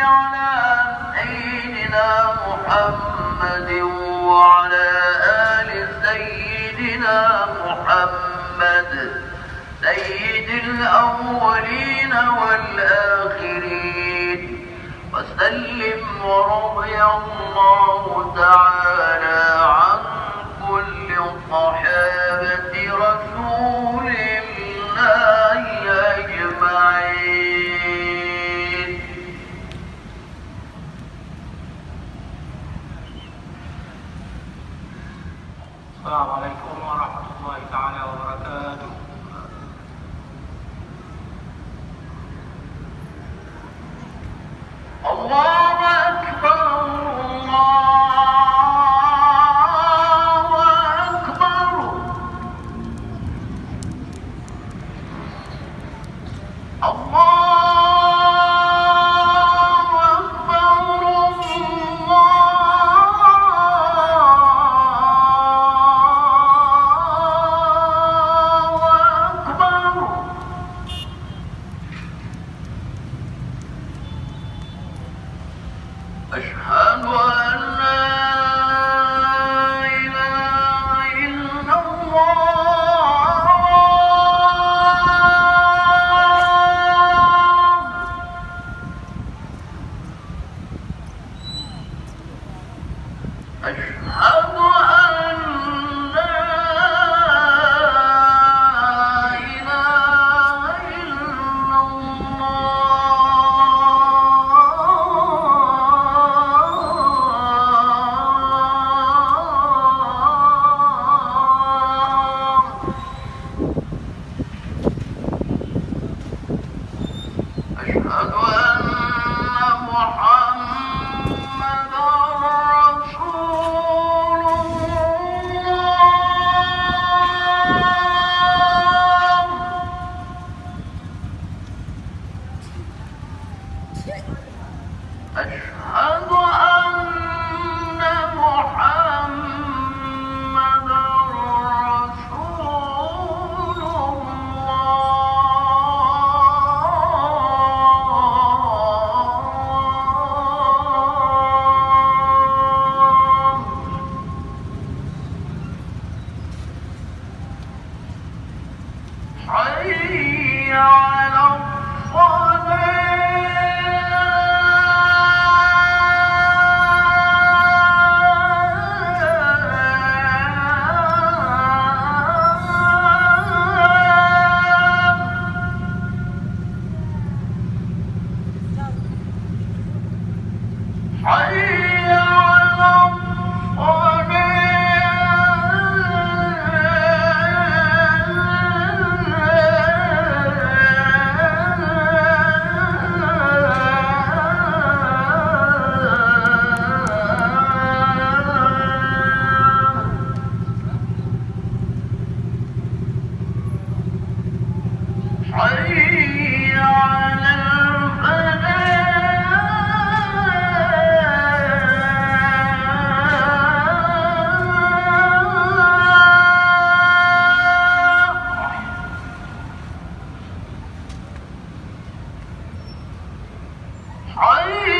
على سيدنا محمد وعلى آل سيدنا محمد سيد الأولين والآخرين وسلم. ورضي الله تعالى عن كل صحابة رسول الله أجمعين. السلام عليكم ورحمة الله تعالى وبركاته. الله أكبر أشهد أن لا إله إلا الله. أشهد أن لا إله إلا أشهد أن محمدًا رسول الله. أشهد أن محمدًا رسول حي على الصلاة. حي على حي على الفلاح. حي